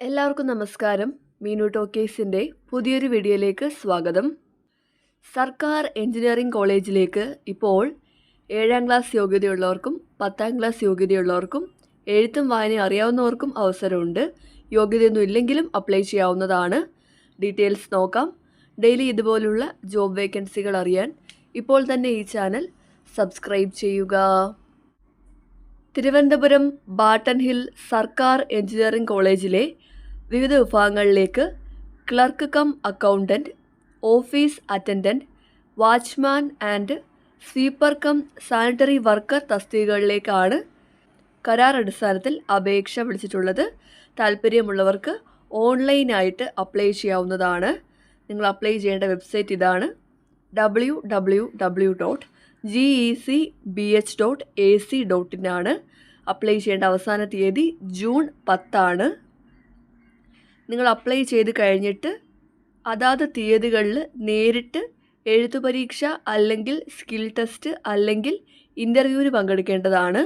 എല്ലാവർക്കും നമസ്കാരം. മീനു ടോക്കേസിൻ്റെ പുതിയൊരു വീഡിയോയിലേക്ക് സ്വാഗതം. സർക്കാർ എഞ്ചിനീയറിംഗ് കോളേജിലേക്ക് ഇപ്പോൾ 7ാം ക്ലാസ് യോഗ്യതയുള്ളവർക്കും 10ാം ക്ലാസ് യോഗ്യതയുള്ളവർക്കും എഴുത്തും വായനയും അറിയാവുന്നവർക്കും അവസരമുണ്ട്. യോഗ്യതയൊന്നും ഇല്ലെങ്കിലും അപ്ലൈ ചെയ്യാവുന്നതാണ്. ഡീറ്റെയിൽസ് നോക്കാം. ഡെയിലി ഇതുപോലുള്ള ജോബ് വേക്കൻസികൾ അറിയാൻ ഇപ്പോൾ തന്നെ ഈ ചാനൽ സബ്സ്ക്രൈബ് ചെയ്യുക. തിരുവനന്തപുരം ബാട്ടൺ ഹിൽ സർക്കാർ എഞ്ചിനീയറിംഗ് കോളേജിലെ വിവിധ വിഭാഗങ്ങളിലേക്ക് clerk cum accountant, office attendant, watchman and sweeper cum sanitary worker തസ്തികകളിലേക്കാണ് കരാർ അടിസ്ഥാനത്തിൽ അപേക്ഷ വിളിച്ചിട്ടുള്ളത്. താല്പര്യമുള്ളവർക്ക് ഓൺലൈനായിട്ട് അപ്ലൈ ചെയ്യാവുന്നതാണ്. നിങ്ങൾ അപ്ലൈ ചെയ്യേണ്ട വെബ്സൈറ്റ് ഇതാണ്: www.gecbh.ac.in ആണ്. അപ്ലൈ ചെയ്യേണ്ട അവസാന തീയതി ജൂൺ 10 ആണ്. നിങ്ങൾ അപ്ലൈ ചെയ്ത് കഴിഞ്ഞിട്ട് അതാത് തീയതികളിൽ നേരിട്ട് എഴുത്തു പരീക്ഷ അല്ലെങ്കിൽ സ്കിൽ ടെസ്റ്റ് അല്ലെങ്കിൽ ഇൻ്റർവ്യൂവിന് പങ്കെടുക്കേണ്ടതാണ്.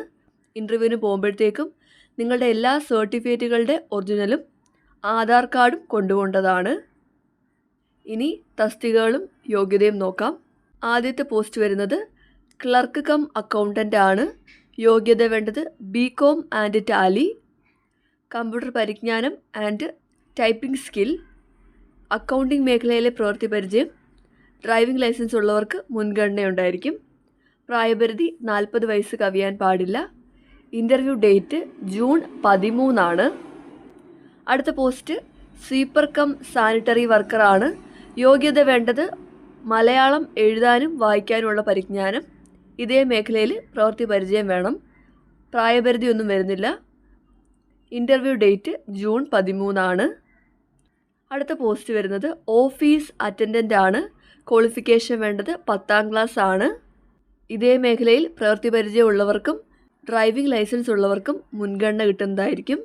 ഇൻ്റർവ്യൂവിന് പോകുമ്പോഴത്തേക്കും നിങ്ങളുടെ എല്ലാ സർട്ടിഫിക്കറ്റുകളുടെ ഒറിജിനലും ആധാർ കാർഡും കൊണ്ടുപോകേണ്ടതാണ്. ഇനി തസ്തികകളും യോഗ്യതയും നോക്കാം. ആദ്യത്തെ പോസ്റ്റ് വരുന്നത് ക്ലർക്ക് കം അക്കൗണ്ടൻ്റ് ആണ്. യോഗ്യത വേണ്ടത് BCom ആൻഡ് ടാലി, കമ്പ്യൂട്ടർ പരിജ്ഞാനം ആൻഡ് ടൈപ്പിംഗ് സ്കിൽ, അക്കൗണ്ടിംഗ് മേഖലയിലെ പ്രവൃത്തി പരിചയം, ഡ്രൈവിംഗ് ലൈസൻസ് ഉള്ളവർക്ക് മുൻഗണനയുണ്ടായിരിക്കും. പ്രായപരിധി 40 വയസ്സ് കവിയാൻ പാടില്ല. ഇൻ്റർവ്യൂ ഡേറ്റ് ജൂൺ 13 ആണ്. അടുത്ത പോസ്റ്റ് സ്വീപ്പർ കം സാനിറ്ററി വർക്കറാണ്. യോഗ്യത വേണ്ടത് മലയാളം എഴുതാനും വായിക്കാനുമുള്ള പരിജ്ഞാനം, ഇതേ മേഖലയിൽ പ്രവൃത്തി പരിചയം വേണം. പ്രായപരിധി ഒന്നും വരുന്നില്ല. ഇൻ്റർവ്യൂ ഡേറ്റ് ജൂൺ 13 ആണ്. അടുത്ത പോസ്റ്റ് വരുന്നത് ഓഫീസ് അറ്റൻഡൻ്റ് ആണ്. ക്വാളിഫിക്കേഷൻ വേണ്ടത് 10ാം ക്ലാസ് ആണ്. ഇതേ മേഖലയിൽ പ്രവൃത്തി പരിചയം ഉള്ളവർക്കും ഡ്രൈവിംഗ് ലൈസൻസ് ഉള്ളവർക്കും മുൻഗണന കിട്ടുന്നതായിരിക്കും.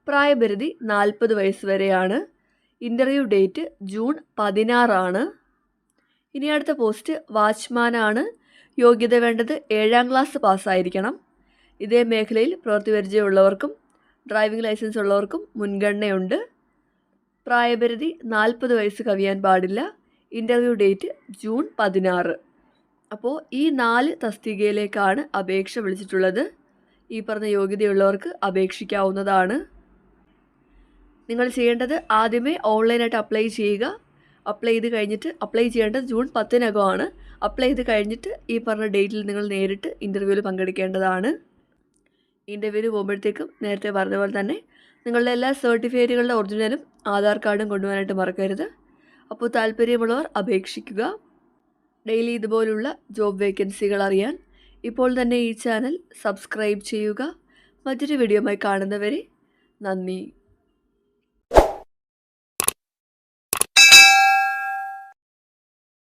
പ്രായപരിധി 40 വയസ്സ് വരെയാണ്. ഇൻ്റർവ്യൂ ഡേറ്റ് ജൂൺ 16 ആണ്. ഇനി അടുത്ത പോസ്റ്റ് വാച്ച്മാൻ ആണ്. യോഗ്യത വേണ്ടത് 7ാം ക്ലാസ് പാസ്സായിരിക്കണം. ഇതേ മേഖലയിൽ പ്രവൃത്തി പരിചയം ഉള്ളവർക്കും ഡ്രൈവിംഗ് ലൈസൻസ് ഉള്ളവർക്കും മുൻഗണനയുണ്ട്. പ്രായപരിധി 40 വയസ്സ് കവിയാൻ പാടില്ല. Interview date June 16. അപ്പോൾ ഈ 4 തസ്തികയിലേക്കാണ് അപേക്ഷ വിളിച്ചിട്ടുള്ളത്. ഈ പറഞ്ഞ യോഗ്യതയുള്ളവർക്ക് അപേക്ഷിക്കാവുന്നതാണ്. നിങ്ങൾ ചെയ്യേണ്ടത് ആദ്യമേ ഓൺലൈനായിട്ട് അപ്ലൈ ചെയ്യുക. അപ്ലൈ ചെയ്യേണ്ടത് ജൂൺ 10 അപ്ലൈ ചെയ്ത് കഴിഞ്ഞിട്ട് ഈ പറഞ്ഞ ഡേറ്റിൽ നിങ്ങൾ നേരിട്ട് ഇൻ്റർവ്യൂവിൽ പങ്കെടുക്കേണ്ടതാണ്. ഇൻ്റർവ്യൂവിന് പോകുമ്പോഴത്തേക്കും നേരത്തെ പറഞ്ഞ പോലെ തന്നെ നിങ്ങളുടെ എല്ലാ സർട്ടിഫിക്കറ്റുകളുടെ ഒറിജിനലും ആധാർ കാർഡും കൊണ്ടുപോകാനായിട്ട് മറക്കരുത്. അപ്പോൾ താല്പര്യമുള്ളവർ അപേക്ഷിക്കുക. ഡെയിലി ഇതുപോലുള്ള ജോബ് വേക്കൻസികൾ അറിയാൻ ഇപ്പോൾ തന്നെ ഈ ചാനൽ സബ്സ്ക്രൈബ് ചെയ്യുക. മറ്റൊരു വീഡിയോയുമായി കാണുന്നവരെ നന്ദി.